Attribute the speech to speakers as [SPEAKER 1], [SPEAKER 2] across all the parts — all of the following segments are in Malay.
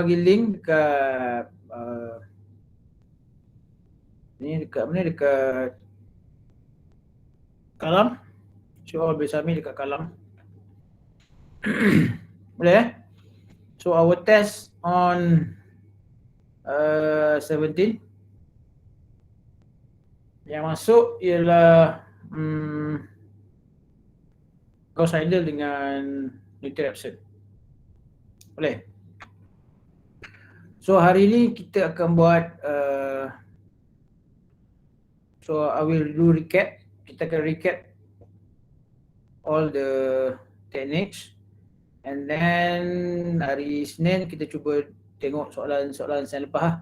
[SPEAKER 1] bagi link dekat ni dekat mana, dekat Kalam. So all boleh submit dekat Kalam. Boleh So our test on 17 yang masuk ialah Gauss Seidel dengan Newton Raphson. Boleh. So hari ni kita akan buat so I will do recap. Kita akan recap all the techniques, and then hari Isnin kita cuba tengok soalan-soalan yang lepas.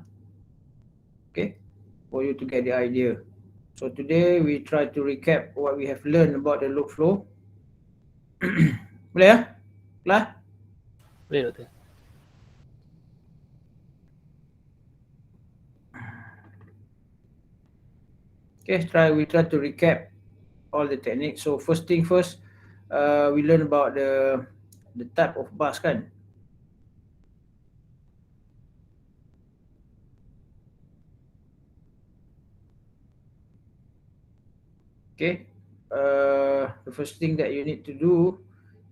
[SPEAKER 1] Okay, for you to get the idea. So today we try to recap what we have learned about the load flow. Boleh ya? Kelas?
[SPEAKER 2] Boleh doktor.
[SPEAKER 1] Okay, we try to recap all the techniques. So first thing first, we learn about the type of bus kan. Okay, the first thing that you need to do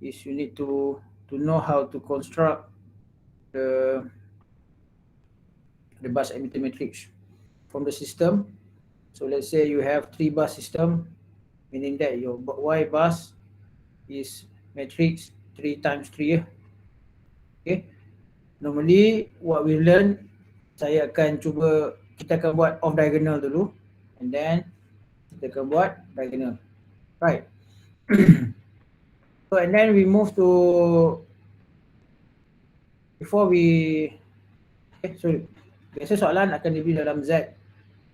[SPEAKER 1] is you need to know how to construct the bus emitter matrix from the system. So let's say you have 3 bus system, meaning that your Y bus is matrix 3 times 3. Okay, normally what we learn, saya akan cuba, kita akan buat off diagonal dulu, and then kita akan buat diagonal, right? So and then we move to, before we, so biasa soalan akan diberi dalam Z,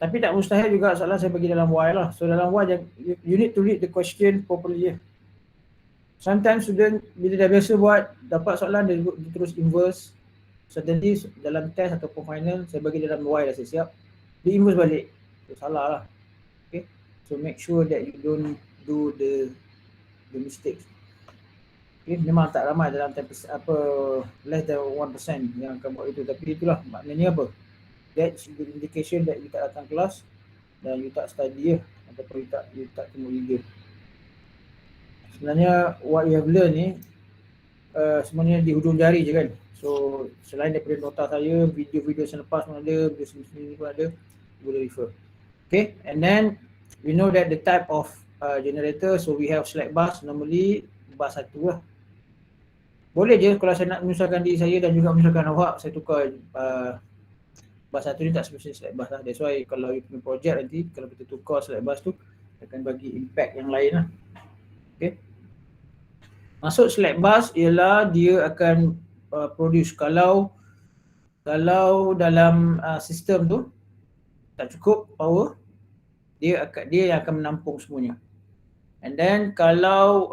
[SPEAKER 1] tapi tak mustahil juga soalan saya bagi dalam Y lah. So dalam Y you need to read the question properly. Sometimes student bila dah biasa buat, dapat soalan dia terus inverse. Suddenly dalam test ataupun final saya bagi dalam Y dah saya siap, dia inverse balik, so salah lah. Okay, so make sure that you don't do the mistakes. Okay, memang tak ramai dalam 10%, less than 1% yang akan buat itu, tapi itulah maknanya apa, that's the indication that you tak datang kelas dan you tak study ataupun you tak tengok video. Sebenarnya what you have learned ni semuanya di hujung jari je kan. So selain daripada nota saya, video-video selepas pun ada, video sini pun ada, boleh refer. Okay, and then we know that the type of generator, so we have slack bus, normally bus 1 lah. Boleh je kalau saya nak menyusahkan diri saya dan juga menyusahkan awak, saya tukar bus 1 ni tak semestinya slack bus lah. That's why kalau you punya project nanti, kalau kita tukar slack bus tu akan bagi impact yang lain lah. Okay, masuk slack bus ialah dia akan produce, kalau dalam sistem tu tak cukup power, dia yang akan menampung semuanya. And then kalau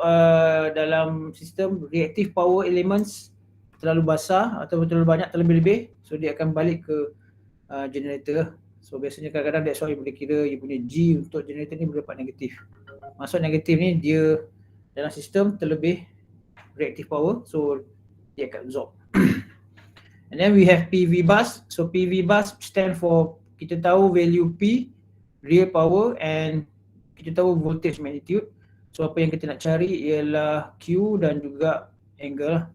[SPEAKER 1] dalam sistem reactive power elements terlalu basah atau terlalu banyak, terlebih-lebih, so dia akan balik ke generator. So biasanya kadang-kadang that's why boleh kira you punya G untuk generator ni boleh dapat negatif. Maksud negatif ni dia dalam sistem terlebih reactive power, so dia akan absorb. And then we have PV bus. So PV bus stand for, kita tahu value P, real power, and kita tahu voltage magnitude. So apa yang kita nak cari ialah Q dan juga angle.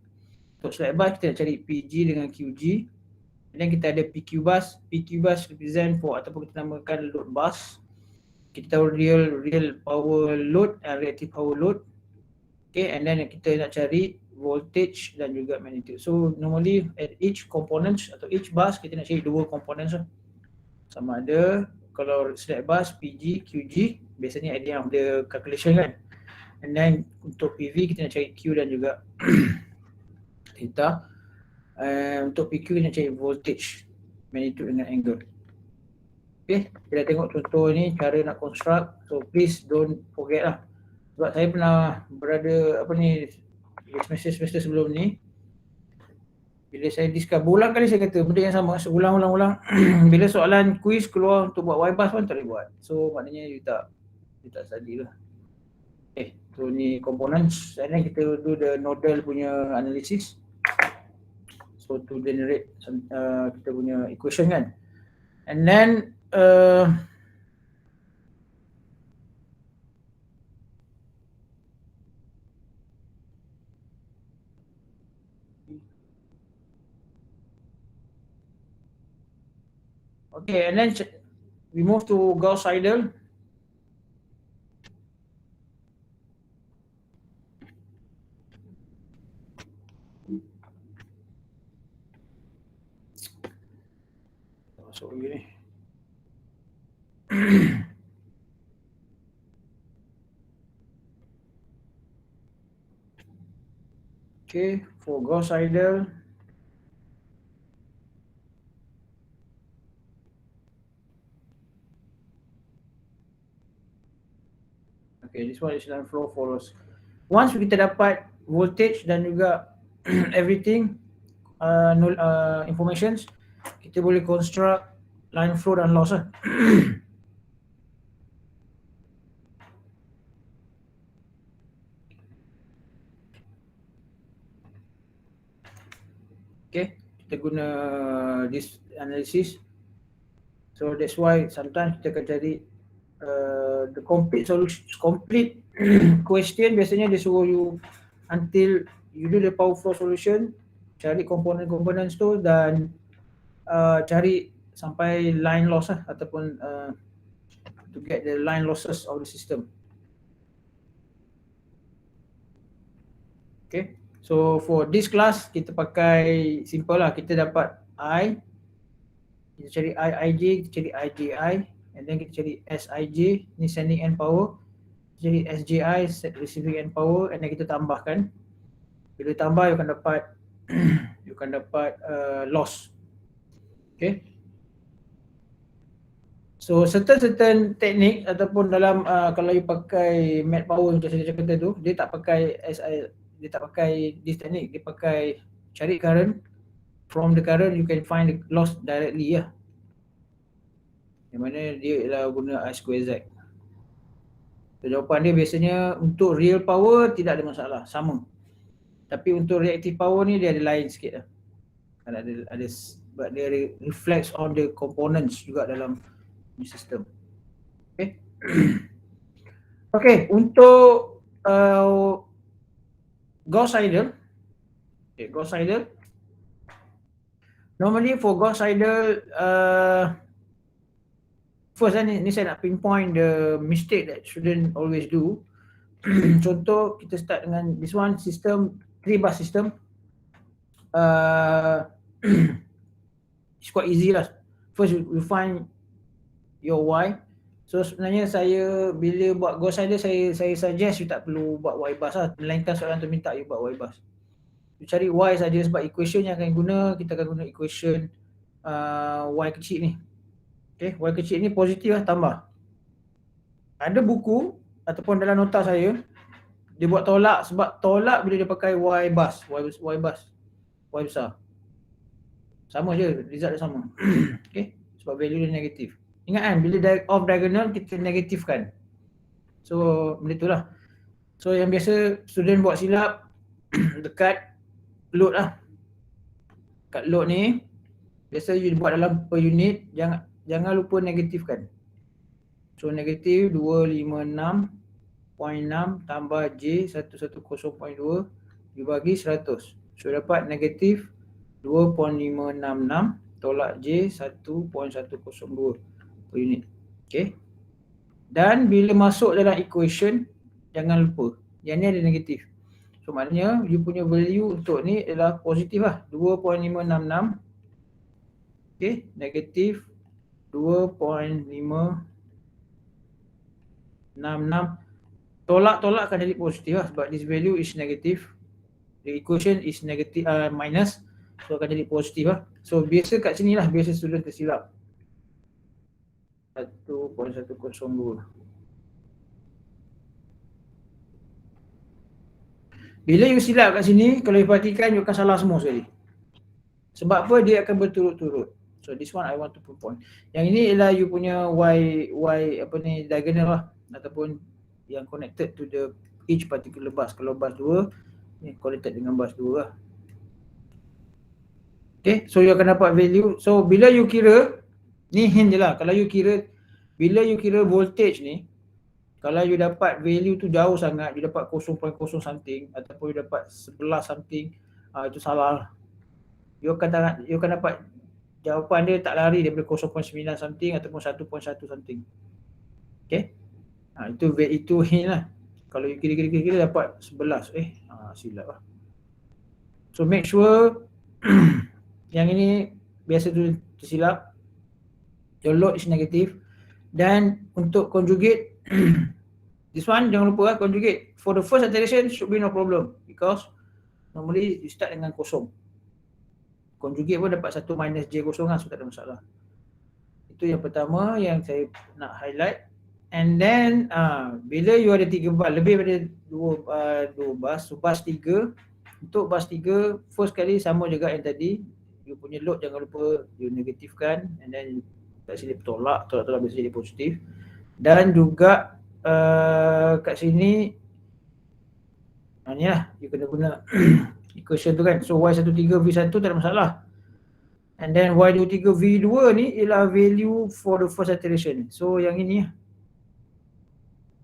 [SPEAKER 1] Untuk slack bus kita nak cari PG dengan QG. And then kita ada PQ bus. PQ bus represent for, ataupun kita namakan load bus. Kita tahu real power load and reactive power load. Okay, and then kita nak cari voltage dan juga magnitude. So normally at each components atau each bus kita nak cari 2 components lah. Sama ada kalau slack bus PG, QG, biasanya at the end of the calculation kan. And then untuk PV kita nak cari Q dan juga theta. Untuk PQ kita nak cari voltage, magnitude dengan angle. Okay, kita tengok contoh ni cara nak construct. So please don't forget lah. Sebab saya pernah berada semester sebelum ni, bila saya discuss, berulang kali saya kata benda yang sama, ulang-ulang. Bila soalan quiz keluar untuk buat Y-bus pun tak boleh buat. So maknanya you tak study lah. Okay, so ni components, and then kita do the nodal punya analysis. So so to generate kita punya equation kan. And then okay, and then we move to Gauss-Seidel. Masuk lagi ni. Okay, for Gauss-Seidel. Okay, this one is line flow follows. Once kita dapat voltage dan juga everything, informations, kita boleh construct line flow dan loss lah. Okay, kita guna this analysis. So that's why sometimes kita akan cari the complete solution, complete question. Biasanya dia suruh you until you do the power flow solution, cari components tu dan cari sampai line loss lah, ataupun to get the line losses of the system. Okay, so for this class kita pakai simple lah. Kita dapat I, kita cari IIJ, kita cari IJI, and then kita cari SIJ, ni sending end power, kita cari SJI, receiving end power, and then kita tambahkan. Bila tambah you akan dapat you akan dapat loss. Okay, so certain teknik ataupun dalam kalau you pakai mat power macam saya cakap tu, dia tak pakai SI, dia tak pakai this teknik, dia pakai cari current, from the current you can find the loss directly lah. Yang mana dia ialah guna I square Z. So, jawapan dia biasanya untuk real power tidak ada masalah, sama. Tapi untuk reactive power ni dia ada lain sikit lah. Ada sebab dia reflects on the components juga dalam sistem. Okay. Okay, untuk Gauss-Seidel. Okay, Gauss-Seidel. Normally for Gauss-Seidel, first ni saya nak pinpoint the mistake that shouldn't always do. Contoh kita start dengan this one system, 3-bus system. It's quite easy lah. First we find your Y. So sebenarnya saya bila buat Gauss-Seidel saya suggest you tak perlu buat Y bus lah. Melainkan soalan tu minta you buat Y bus. You cari Y saja sebab equation yang akan guna, kita akan guna equation Y kecil ni. Okay, Y kecil ni positif lah, tambah. Ada buku ataupun dalam nota saya, dia buat tolak sebab tolak bila dia pakai Y bus, Y bus, Y besar. Sama je, result dia sama. Okay, sebab value dia negatif. Ingat kan, bila off diagonal kita negatifkan. So, benda tu lah. So, yang biasa student buat silap dekat load lah. Kat load ni, biasa you buat dalam per unit, jangan lupa negatifkan. So, negatif 256.6 tambah J 110.2 dibagi 100. So, dapat negatif 2.566 tolak J 1.102 per unit. Okay. Dan bila masuk dalam equation, jangan lupa yang ni ada negatif. So maknanya you punya value untuk ni adalah positif lah, 2.566. Okay, negatif 2.566. Tolak akan jadi positif lah sebab this value is negative. The equation is negative, minus. So akan jadi positif lah. So biasa kat sini lah, biasa student tersilap 1.102. Bila you silap kat sini, kalau you perhatikan you akan salah semua sekali. Sebab apa? Dia akan berturut-turut. So this one I want to point. Yang ini ialah you punya Y apa ni, diagonal lah, ataupun yang connected to the each particular bus. Kalau bus 2 ni connected dengan bus 2 lah. Okay, so you akan dapat value. So bila you kira, ni hint je lah, kalau you kira, bila you kira voltage ni, kalau you dapat value tu jauh sangat, you dapat 0.0 something ataupun you dapat 11 something, itu salah lah. You akan dapat jawapan dia tak lari daripada 0.9 something ataupun 1.1 something. Okay, itu hint lah. Kalau you kira dapat 11, silap lah. So make sure yang ini biasa tu tersilap, your load is negative. Dan untuk conjugate, this one jangan lupa lah, conjugate for the first iteration should be no problem because normally you start dengan kosong. Conjugate pun dapat 1 minus J kosong lah, so tak ada masalah. Itu yang pertama yang saya nak highlight. And then bila you ada 3 bus, lebih daripada 2 bus, so bus 3, untuk bus 3 first kali sama juga yang tadi, you punya load jangan lupa you negatifkan, and then kat sini tolak biasa jadi positif. Dan juga kat sini ni lah, you kena guna equation tu kan. So Y13 V1 tak ada masalah. And then Y23 V2 ni ialah value for the first iteration. So yang ini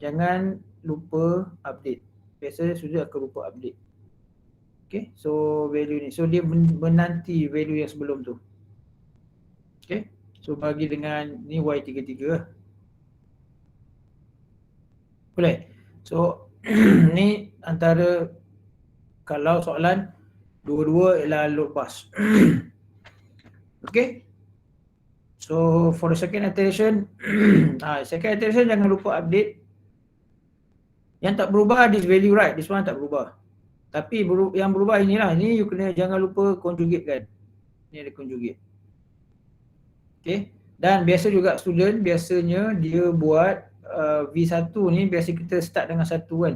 [SPEAKER 1] jangan lupa update. Biasa sudah akan lupa update. Okay, so value ni, so dia menanti value yang sebelum tu. Okay, so bagi dengan ni Y33 lah. Boleh. So ni antara, kalau soalan dua-dua ialah load bus. Okay, so for the second iteration, second iteration jangan lupa update. Yang tak berubah this value, right? This one tak berubah. Tapi yang berubah inilah, ni you kena jangan lupa conjugate kan. Ni ada conjugate. Okay, dan biasa juga student biasanya dia buat V1 ni, biasa kita start dengan 1 kan.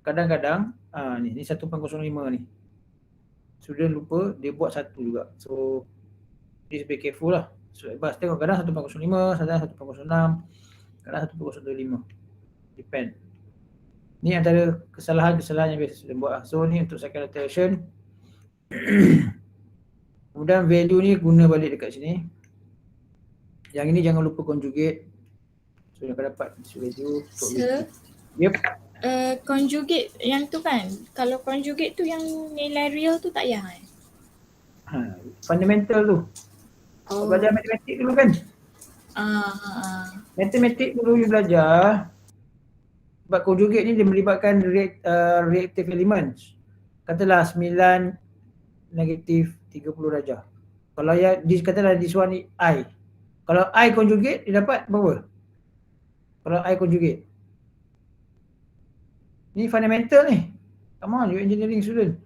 [SPEAKER 1] Kadang-kadang ni 1.05 ni, student lupa dia buat 1 juga. So please be careful lah. So bas tengok, kadang 1.05, kadang 1.06, kadang 1.05, depend. Ni antara kesalahan-kesalahan yang biasa student buat lah. So ni untuk second iteration. Kemudian value ni guna balik dekat sini. Yang ini jangan lupa conjugate. So you akan dapat value untuk
[SPEAKER 2] Sir,
[SPEAKER 1] yep.
[SPEAKER 2] Conjugate yang tu kan, kalau conjugate tu yang nilai real tu tak payah kan?
[SPEAKER 1] Fundamental tu. Belajar matematik dulu kan? Matematik dulu you belajar. Sebab conjugate ni dia melibatkan reactive elements. Katalah 9 negatif 30 darjah. Kalau yang katalah this one ni I. Kalau I conjugate dia dapat berapa? Kalau I conjugate. Ni fundamental ni. Come on, you engineering student.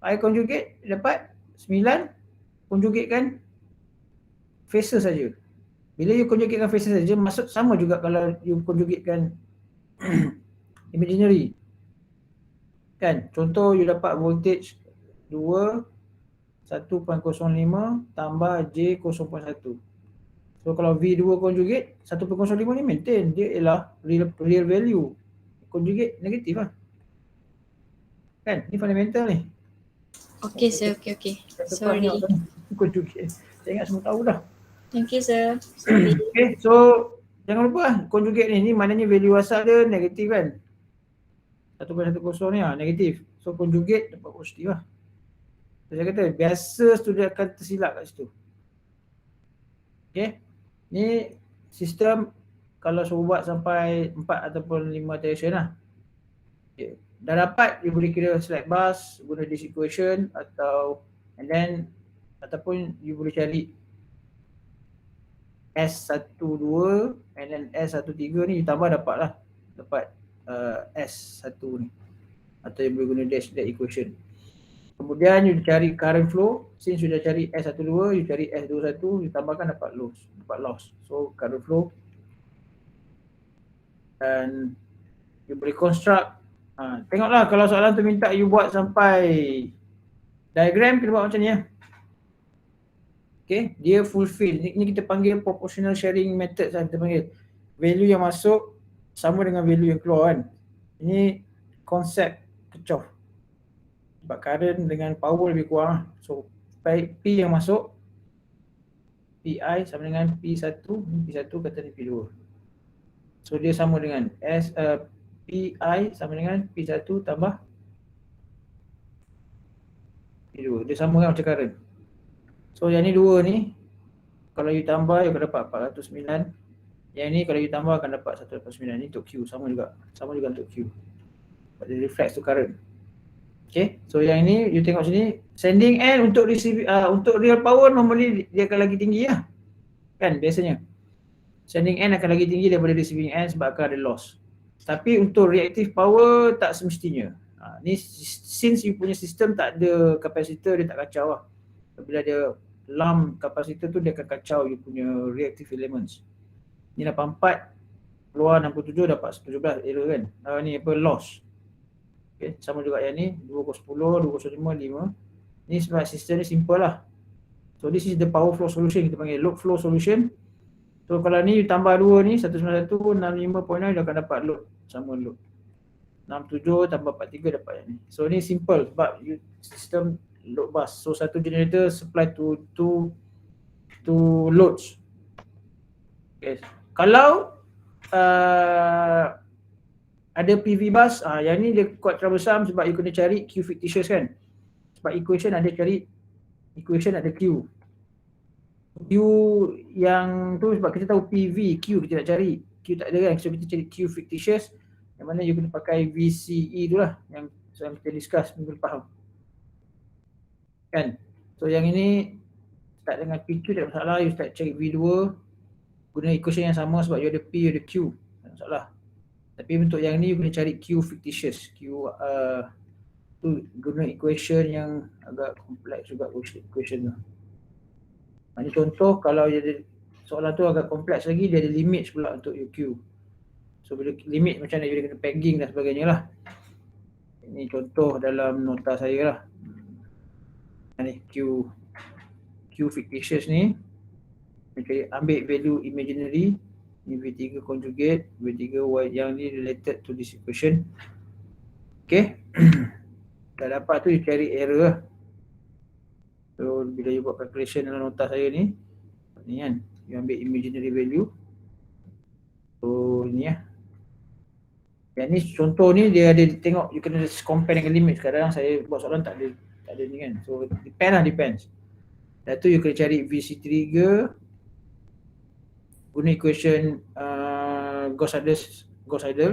[SPEAKER 1] I conjugate dia dapat 9 conjugate kan faces saja. Bila you conjugate kan faces saja, maksud sama juga kalau you conjugate kan imaginary. Kan? Contoh you dapat voltage 2 1.05 tambah J 0.1. So kalau V2 conjugate 1.05 ni maintain, dia ialah real value. Conjugate negatif lah. Kan? Ni fundamental ni.
[SPEAKER 2] Okay sir, okay. Sorry.
[SPEAKER 1] Conjugate. Saya ingat semua tahu dah.
[SPEAKER 2] Thank you sir. Sorry.
[SPEAKER 1] Okay, so jangan lupa lah, conjugate ni maknanya value asal dia negatif kan. 1.10 ni negatif. So conjugate dapat positif lah. So, saya kata biasa student akan tersilap kat situ. Okay, ni sistem kalau suruh buat sampai 4 ataupun 5 iteration lah. Okay. Dah dapat, you boleh kira slack bus, guna this equation ataupun you boleh cari S12 and then S13 ni you tambah dapat S1 ni. Atau you boleh guna that equation. Kemudian you cari current flow. Since you dah cari S12, you cari S21, you tambahkan dapat loss. So current flow. Dan you boleh construct. Tengoklah kalau soalan tu minta you buat sampai diagram, kita buat macam ni ya. Okay, dia fulfill. Ini kita panggil proportional sharing method lah, kita panggil. Value yang masuk sama dengan value yang keluar kan. Ini konsep kecoh. Sebab current dengan power lebih kurang. So P yang masuk, PI sama dengan P1, P1 kata ni P2. So dia sama dengan PI sama dengan P1 tambah P2. Dia sama dengan macam current. So yang ni dua ni, kalau you tambah, you akan dapat 409. Yang ni kalau you tambah akan dapat 189. Ni untuk Q, sama juga. Sama juga untuk Q. Dia reflects to current. Okay, so yang ini you tengok sini, sending end untuk untuk real power normally dia akan lagi tinggi lah. Kan biasanya. Sending end akan lagi tinggi daripada receiving end sebab akan ada loss. Tapi untuk reactive power tak semestinya. Ni since you punya sistem tak ada kapasitor, dia tak kacau lah. Bila ada lump kapasitor tu dia akan kacau you punya reactive elements. Ni 84 keluar 67 dapat 17 error kan. Ni apa, loss. Okay, sama juga yang ni 2010, 2015, 5. Ni sebab sistem ni simple lah. So this is the power flow solution, kita panggil load flow solution. So kalau ni you tambah 2 ni 191, 65.9 dia akan dapat load, sama load. 67 tambah 43 dapat yang ni. So ni simple sebab you sistem load bus. So satu generator supply to loads. Okay. Kalau ada PV bus, yang ni dia quite troublesome sebab you kena cari Q fictitious kan. Sebab equation ada Q. Q yang tu sebab kita tahu PV, Q kita nak cari. Q tak ada kan, so kita cari Q fictitious. Yang mana you kena pakai VCE tu lah yang kita discuss minggu lepas kan. So yang ini start dengan PQ tak ada masalah, you start cari V2 guna equation yang sama sebab you ada P, you ada Q, tak ada masalah. Tapi untuk yang ni you kena cari Q fictitious. Q tu guna equation yang agak kompleks juga, equation tu. Ini contoh kalau dia ada soalan tu agak kompleks lagi, dia ada limit pula untuk Q. So bila limit macam mana dia kena pegging dan sebagainya lah. Ini contoh dalam nota saya lah. Ni Q fictitious ni, ambil value imaginary, ni V3 conjugate, V3 Y yang ni related to this equation. Okay. Dah dapat tu you cari error lah. So bila you buat calculation dalam nota saya ni kan, you ambil imaginary value. So ni lah. Yang ni contoh ni dia ada tengok, you kena compare dengan limit. Kadang saya buat soalan tak ada ni kan. So depends. Dan tu you kena cari VC trigger guna equation Gauss-Seidel.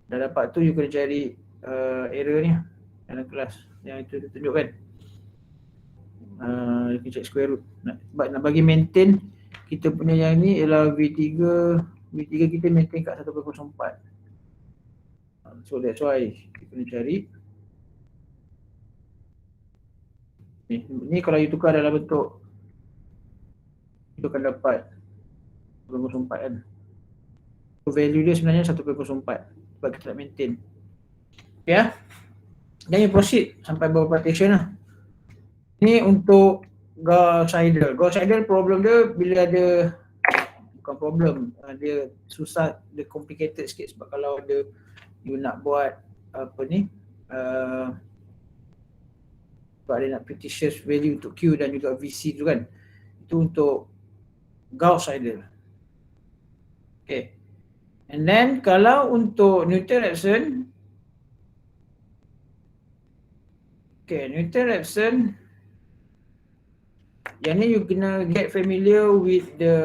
[SPEAKER 1] Dah dapat tu you kena cari error ni dalam kelas yang itu dia tunjukkan. You kena check square root. Sebab nak bagi maintain kita punya yang ni ialah V3 kita maintain kat 1.04. So that's why kita kena cari ni kalau you tukar dalam bentuk itu akan dapat 1.04 kan. So value dia sebenarnya 1.04 sebab kita nak maintain. Okay lah. Dan you proceed sampai beberapa station lah. Ni untuk Gauss-Seidel. Gauss-Seidel problem dia bila ada, bukan problem, dia susah, dia complicated sikit sebab kalau ada you nak buat apa ni, sebab dia nak fictitious value untuk Q dan juga VC tu kan. Itu untuk Gauss-Seidel. Okay. And then kalau untuk Newton-Raphson, Newton-Raphson yang ni you kena get familiar with the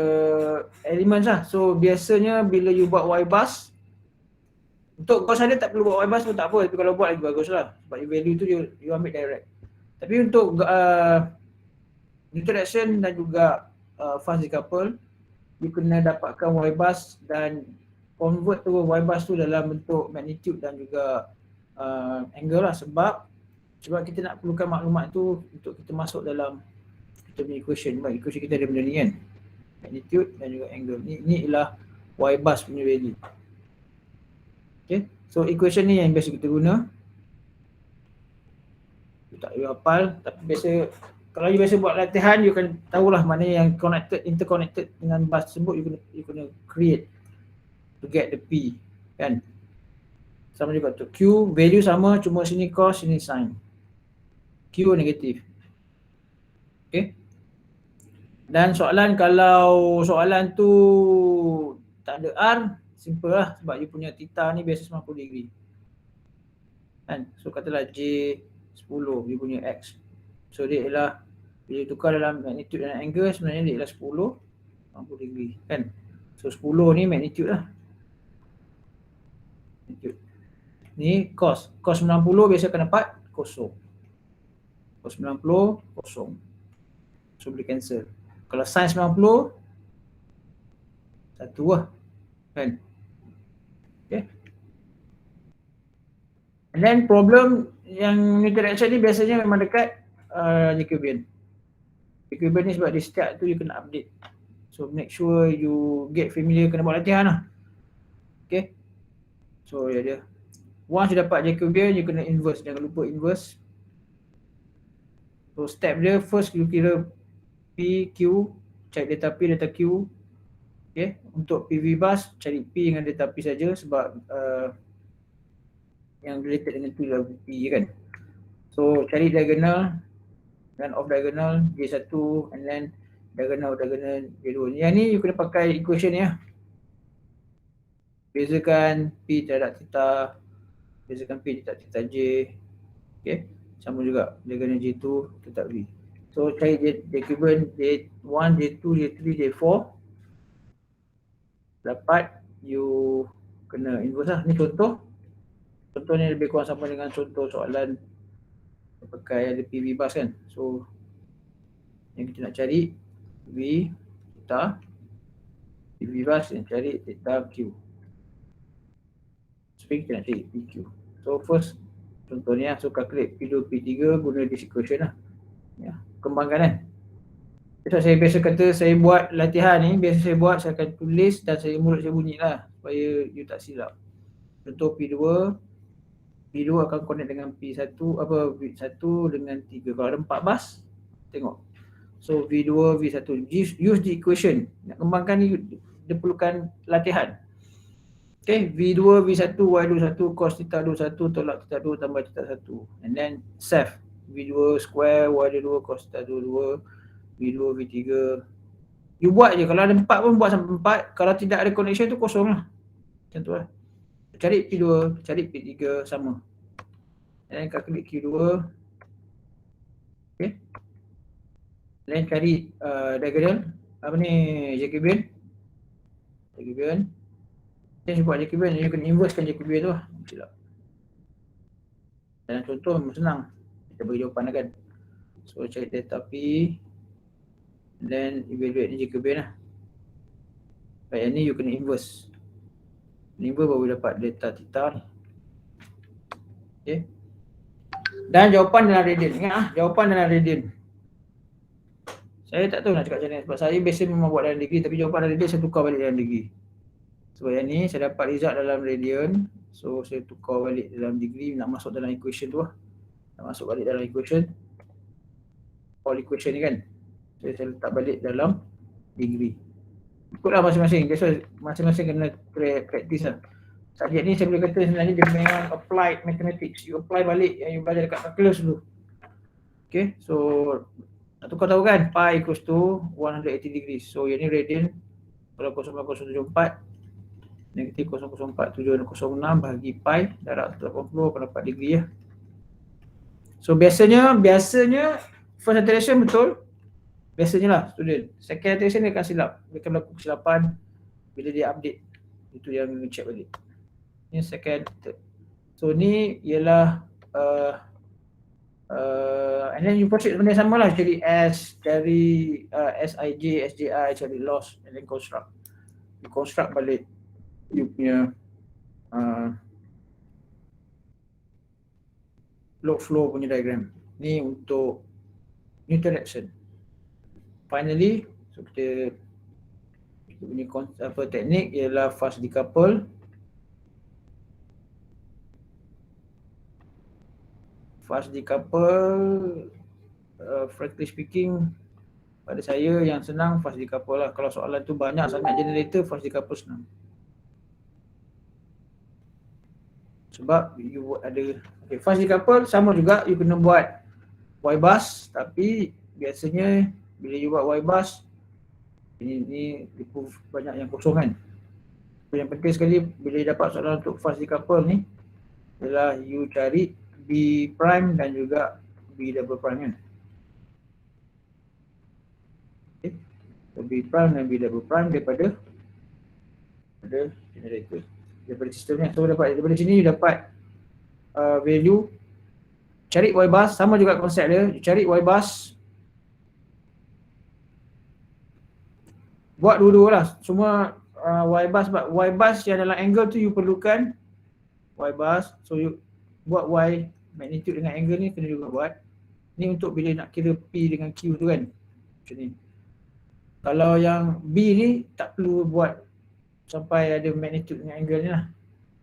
[SPEAKER 1] elements lah. So biasanya bila you buat Y-bus, untuk Gauss-Seidel tak perlu buat Y-bus pun tak apa, tapi kalau buat lagi bagus lah sebab value tu you ambil direct. Tapi untuk Newton-Raphson dan juga fast decouple, you kena dapatkan Y-bus dan convert tu Y-bus tu dalam bentuk magnitude dan juga angle lah sebab kita nak perlukan maklumat tu untuk kita masuk dalam kita punya equation. Sebab equation kita ada benda ni kan, magnitude dan juga angle. Ni ialah Y-bus punya value. Okay, so equation ni yang biasa kita guna. You tak you hafal, tapi biasa kalau you biasa buat latihan, you akan tahulah mana yang interconnected dengan bus tersebut. You kena create to get the P kan. Sama juga tu Q, value sama, cuma sini cos, sini sin. Q negatif. Okay. Dan soalan, kalau soalan tu tak ada R, simple lah sebab you punya theta ni biasa 90 degree. Kan? So katalah J10 you punya X. So dia ialah, bila tukar dalam magnitude dan angle, sebenarnya dia ialah 10 90 degree kan. So 10 ni magnitude lah. Magnitude. Ni cos. Cos 90 biasa akan dapat kosong. Cos 90 kosong. So boleh cancel. Kalau sin 90 satu lah kan. Okay. And then problem yang Newton reaction ni biasanya memang dekat Jacobian. Jacobian ni sebab dia setiap tu you kena update. So make sure you get familiar, kena buat latihan lah. Okay. So ya dia. Once you dapat Jacobian, you kena inverse. Jangan lupa inverse. So step dia, first you kira P, Q, cari data P, data Q. Okay. Untuk PV bus, cari P dengan data P saja sebab yang related dengan tu lah P kan. So cari diagonal dan off diagonal J1 and then diagonal J2. Yang ni you kena pakai equation ni lah. Bezakan P terhadap theta, bezakan P terhadap theta J. Okay. Sama juga diagonal J2 tetap V. So cari Jacobian J1, J2, J3, J4. Dapat, you kena inverse lah. Ni contoh. Contoh ni lebih kurang sama dengan contoh soalan pakai ada PV bus kan. So yang kita nak cari V theta, PV bus yang cari theta Q. So kita nak cari PQ. So first contoh ni lah. So calculate P2, P3 guna this equation lah. Ya, kembangkan kan. So saya biasa kata saya buat latihan ni, biasa saya buat, saya akan tulis dan mulut saya bunyi lah supaya you tak silap. Contoh P2 akan connect dengan P1, V1 dengan 3. Kalau ada 4 bus, tengok. So V2, V1, use the equation. Nak kembangkan ni, dia perlukan latihan. Okay, V2, V1, Y21, cos theta 21, tolak theta 2 tambah theta 1. And then save. V2 square, Y22, cos theta 22, V2, V3. You buat je, kalau ada 4 pun buat sampai 4. Kalau tidak ada connection tu kosong lah. Macam tu lah. Cari P2, cari P3 sama. Dan calculate Q2. Okay. Dan cari diagonal. Apa ni, Jacobian. Then you buat Jacobian, you kena inversekan Jacobian tu lah. Silap. Dan contoh memang senang. Kita bagi jawapan lah kan. So cari data P. Then evaluate ni Jacobian lah. Baik, yang ni you kena inverse. Inverse baru dapat data theta ni. Okay. Dan jawapan dalam radian. Ingat ah, jawapan dalam radian. Saya tak tahu nak cakap macam mana sebab saya biasa memang buat dalam degree, tapi jawapan dalam radian saya tukar balik dalam degree. Sebab yang ni saya dapat result dalam radian. So saya tukar balik dalam degree, nak masuk dalam equation tu lah. Nak masuk balik dalam equation. All equation ni kan. So saya letak balik dalam degree. Ikutlah masing-masing. So masing-masing kena practice lah. Subjek ni saya boleh kata sebenarnya dia memang applied mathematics. You apply balik yang you belajar dekat calculus dulu. Okay, so nak tukar tahu kan, pi equals to 180 degrees. So yang ni radian, kalau 0.074 negatif 0.04706 bahagi pi darab 180 akan dapat degree ya. So biasanya first iteration betul. Biasanya lah student. Second iteration dia akan silap. Dia akan berlaku kesilapan bila dia update. Itu yang check balik. Ini second, third. So ni ialah and then you proceed benda sama lah, cari S, cari SIJ, SJI, cari loss and then construct. You construct balik you punya load flow punya diagram. Ni untuk Newton reaction. Finally, so kita punya teknik ialah fast decouple. Fast decouple, frankly speaking, pada saya yang senang fast decouple lah. Kalau soalan tu banyak sangat generator, fast decouple senang. Sebab you ada fast decouple sama juga, you kena buat Y bus, tapi biasanya bila you buat Y bus, ini proof banyak yang kosong kan. Yang penting sekali bila dapat soalan untuk fast decouple ni adalah you cari B prime dan juga B double prime kan. Okay. So B prime dan B double prime daripada generator, daripada sistem ni. So daripada sini you dapat value. Cari Y bus, sama juga konsep dia. You cari Y bus, buat dua-dua lah. Semua Y bus yang dalam angle tu you perlukan Y bus. So you buat Y magnitude dengan angle ni kena juga buat. Ni untuk bila nak kira P dengan Q tu kan. Macam ni. Kalau yang B ni tak perlu buat sampai ada magnitude dengan angle ni lah.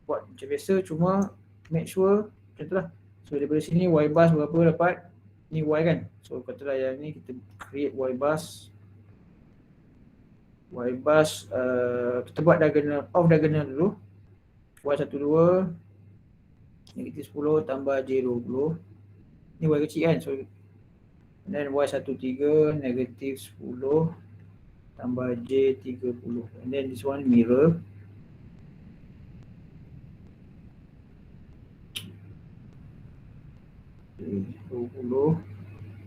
[SPEAKER 1] Buat macam biasa, cuma make sure macam tu lah. So daripada sini Y bus berapa dapat, ni Y kan. So katalah yang ni kita create Y bus. Y bus kita buat diagonal, off diagonal dulu. Y12 negatif 10 tambah J20. Ni Y kecil kan. So then Y13 negatif 10 tambah J30. And then this one mirror. J20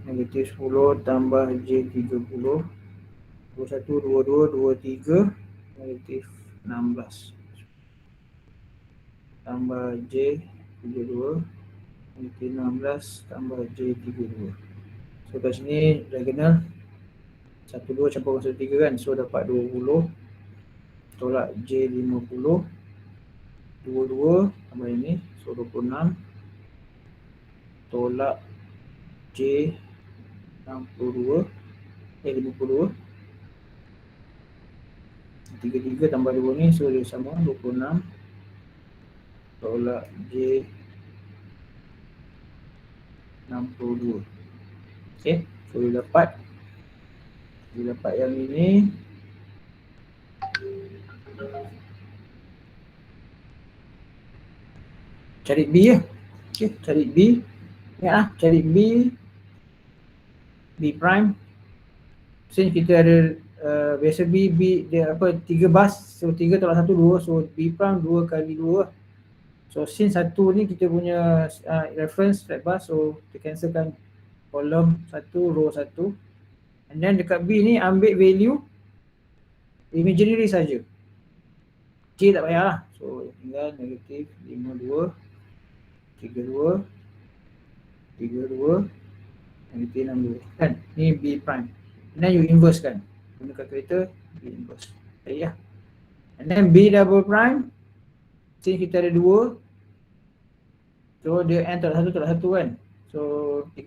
[SPEAKER 1] negatif 10 tambah J30. 21, 22, 23 negatif 16 tambah J32 negatif 16 tambah J32. So kat sini diagonal 12 campur 13 kan. So dapat 20 tolak J50, 22 tambah ini. So 26 tolak J62 52. 33 tambah 2 ni, so dia sama 26 tolak J62. Okay, so dia dapat yang ini. Cari B ya. Okay, cari B. Ingat lah, cari B prime. Since kita ada biasa B dia apa 3 bus, so 3 tolak 1 2, so B prime 2 kali 2. So since 1 ni kita punya reference flat bus, so kita cancelkan kolom 1 row 1. And then dekat B ni ambil value imaginary saja. J tak payah lah. So tinggal negatif 52 32 32 negatif 62 kan. Ni B prime. And then you inverse kan. Guna calculator, B inverse. Jadi lah. And then B double prime, since kita ada 2, so dia N tolak 1 kan. So 3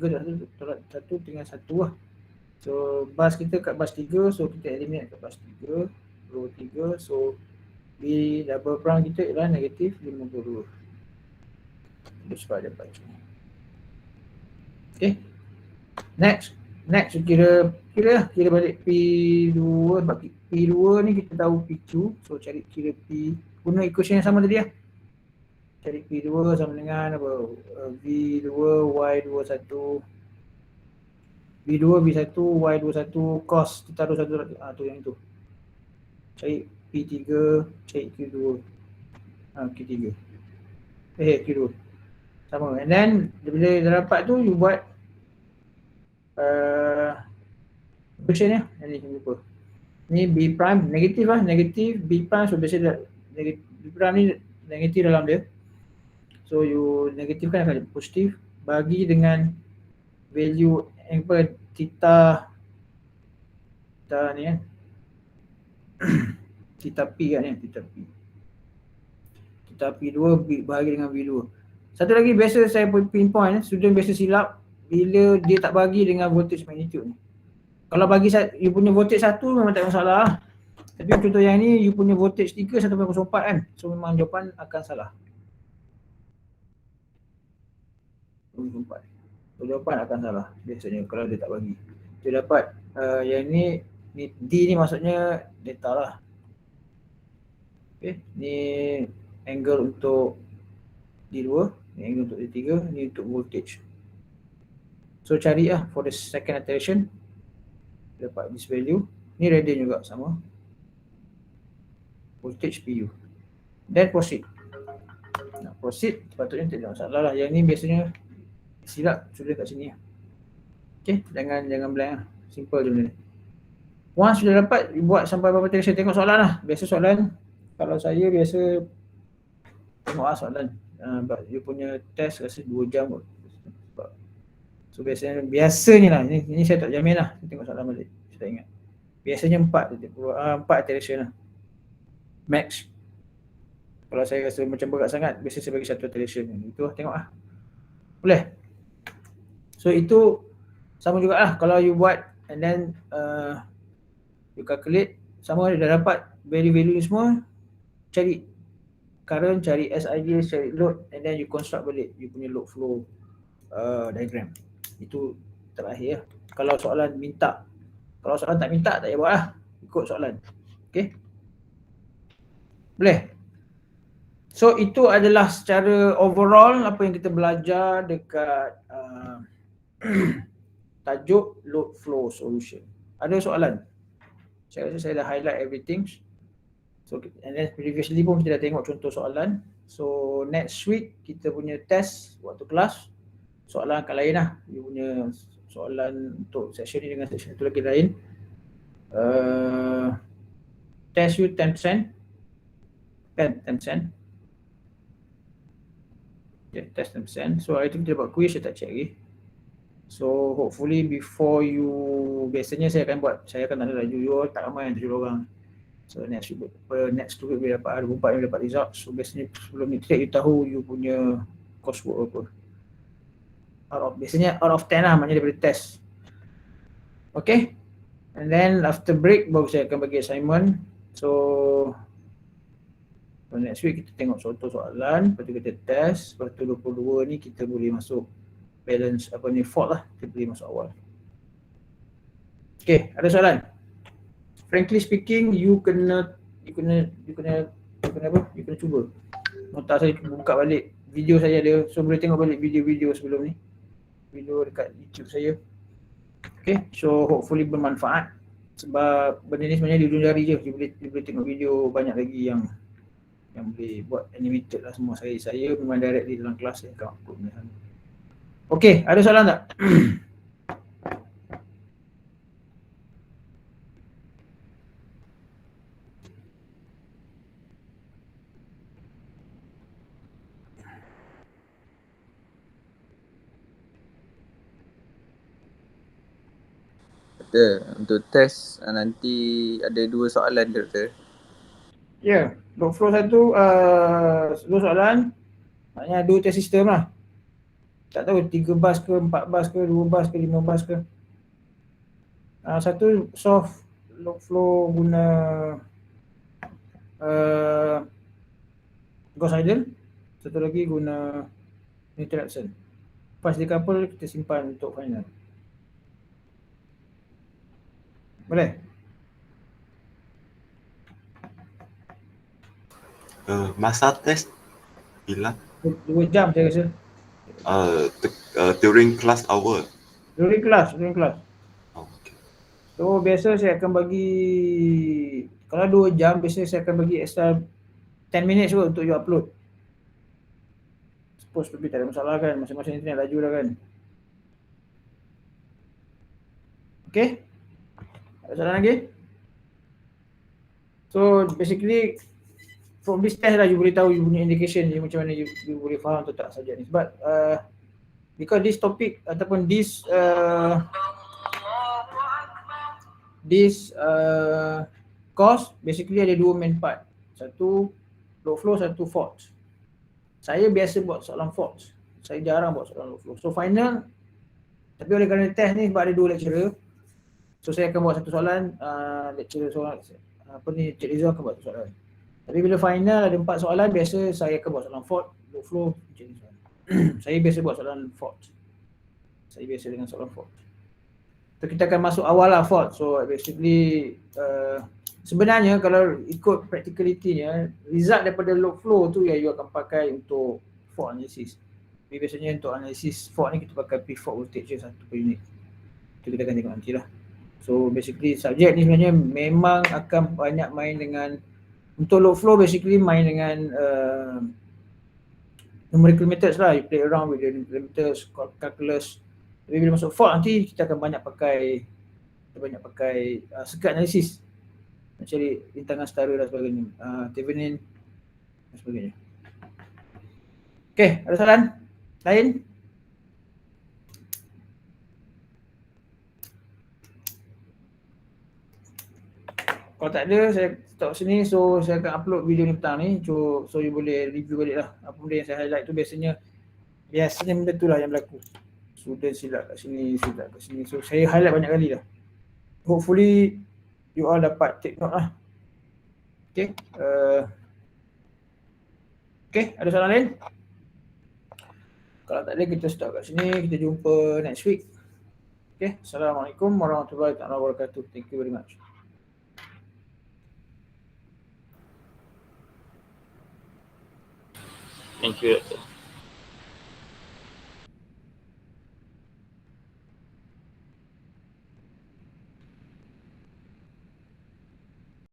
[SPEAKER 1] tolak 1 tinggal 1 lah. So bus kita kat bus 3, so kita eliminate kat bus 3, row 3. So B double prime kita ialah negatif 52. Dia sebab dapat macam ni. Okay. Next kira balik P2. Sebab P2 ni kita tahu PQ. So cari kira P, guna equation yang sama tadi lah. Cari P2 sama dengan apa? V2 Y21 V2 V1 Y21 cos kita taruh satu tu yang itu. Cari P3, cari Q2. Q3. Q2. Sama. And then bila dah dapat tu you buat version ni. Ni jangan lupa. Ni B prime negatif lah, negatif B prime, so biasa negatif B prime ni negatif dalam dia. So you negatifkan akan positif, bagi dengan value apa theta ni kan. Theta P kan ni, theta P. Theta P2 bahagi dengan V2. Satu lagi biasa saya pinpoint, student biasa silap bila dia tak bagi dengan voltage magnitude ni. Kalau bagi you punya voltage 1 memang tak ada masalah. Tapi contoh yang ni you punya voltage 3 1.04 kan. So memang jawapan akan salah. 1.04. So jawapan akan salah biasanya kalau dia tak bagi. Dia dapat yang ni D ni maksudnya data lah. Okay, ni angle untuk D2, ni angle untuk D3, ni untuk voltage. So cari lah for the second iteration, dapat this value. Ni radian juga sama, voltage PU. Then proceed. Nak proceed, sepatutnya tak ada masalah lah. Yang ni biasanya silap sudah kat sini lah. Okay, jangan blank lah. Simple je benda ni. Once sudah dapat, buat sampai berapa iteration, tengok soalan lah. Biasa soalan, kalau saya biasa tengok lah soalan. Dia punya test rasa 2 jam kot. So biasanya lah, ni saya tak jamin lah. Saya tengok soalan balik, saya tak ingat. Biasanya 4 iteration lah max. Kalau saya rasa macam berat sangat, biasa saya bagi 1 iteration. Itu lah, tengok lah. Boleh? So itu sama juga lah kalau you buat and then you calculate, sama dah dapat value-value ni semua, cari current, cari SID, cari load, and then you construct balik you punya load flow diagram. Itu terakhir lah. Kalau soalan minta. Kalau soalan tak minta, tak payah buat lah, ikut soalan. Okay, boleh? So itu adalah secara overall apa yang kita belajar dekat tajuk load flow solution. Ada soalan? Saya rasa saya dah highlight everything. So and then previously pun kita dah tengok contoh soalan. So next week kita punya test waktu kelas, soalan akan lain lah. Dia punya soalan untuk session ni dengan session tu lagi lain. Test you 10%. Kan 10%. Okay, test 10%. So hari tu kita dapat quiz, saya tak check lagi. So hopefully before you, biasanya saya akan tanda laju you, tak ramai yang 7 orang. So next week boleh dapat 24 yang dapat result. So biasanya sebelum ni you tahu you punya coursework apa. Biasanya out of 10 lah, maknanya daripada test. Okay, and then after break baru saya akan bagi assignment. So next week kita tengok contoh soalan, lepas tu kita test, lepas tu 22 ni kita boleh masuk balance apa ni, fault lah, kita boleh masuk awal. Okay, ada soalan? Frankly speaking, you kena cuba. Nota saya buka balik video saya ada, so boleh tengok balik video-video sebelum ni, video dekat YouTube saya. Okay, so hopefully bermanfaat. Sebab benda ni sebenarnya di ujung jari je, dia boleh tengok video banyak lagi yang boleh buat animated lah semua. Saya memang direct di dalam kelas saya akan upload benda sana. Okay, ada soalan tak?
[SPEAKER 3] Untuk test nanti ada 2 soalan doktor.
[SPEAKER 1] Ya, load flow 1 2 soalan, maknanya 2 test sistem lah. Tak tahu 3 bus ke, 4 bus ke, 2 bus ke, 5 bus ke. Satu solve load flow guna Gauss Seidel, satu lagi guna neutral action. Pas decouple kita simpan untuk final. Boleh?
[SPEAKER 4] Masa test bila?
[SPEAKER 1] 2 jam saya rasa.
[SPEAKER 4] During class hour.
[SPEAKER 1] During kelas.
[SPEAKER 4] Oh, okay.
[SPEAKER 1] So biasa saya akan bagi, kalau 2 jam biasa saya akan bagi extra 10 minutes kot untuk you upload. Suppose lebih tak ada masalah kan, masing-masing internet laju dah kan. Okay? Ada soalan lagi? So basically from this test lah you boleh tahu you punya indication je macam mana you boleh faham atau tak saja ni. Sebab because this topic ataupun this course basically ada 2 main part. Satu load flow, satu fault. Saya biasa buat soalan fault. Saya jarang buat soalan load flow. So final, tapi oleh kerana test ni sebab ada 2 lecturer, so saya akan buat satu soalan, lecturer soalan Cik Rizal akan buat satu soalan. Tapi bila final ada 4 soalan, biasa saya akan buat soalan fault, load flow, Cik Rizal. Saya biasa buat soalan fault. Saya biasa dengan soalan fault. So kita akan masuk awal lah fault. So basically sebenarnya kalau ikut practicality-nya, result daripada load flow tu yang you akan pakai untuk fault analysis. Tapi biasanya untuk analisis fault ni kita pakai pre-fault voltage je 1 per unit. Itu kita akan tengok nantilah. So basically subjek ni sebenarnya memang akan banyak main dengan, untuk load flow basically main dengan numerical methods lah. You play around with the numerical methods, calculus. Tapi bila masuk fault nanti kita akan banyak pakai circuit analysis, mencari rintangan setara dan sebagainya, Thevenin dan sebagainya. Okay, ada soalan lain? Kalau tak ada, saya stop sini. So saya akan upload video ni petang ni, so you boleh review balik lah. Apa benda yang saya highlight tu biasanya benda tu lah yang berlaku. Student silap kat sini, silap kat sini. So saya highlight banyak kali dah. Hopefully you all dapat take note lah. Okay, okay, ada soalan lain? Kalau tak ada, kita stop kat sini. Kita jumpa next week. Okay, Assalamualaikum warahmatullahi wabarakatuh. Thank you very much.
[SPEAKER 5] Thank you, Dr.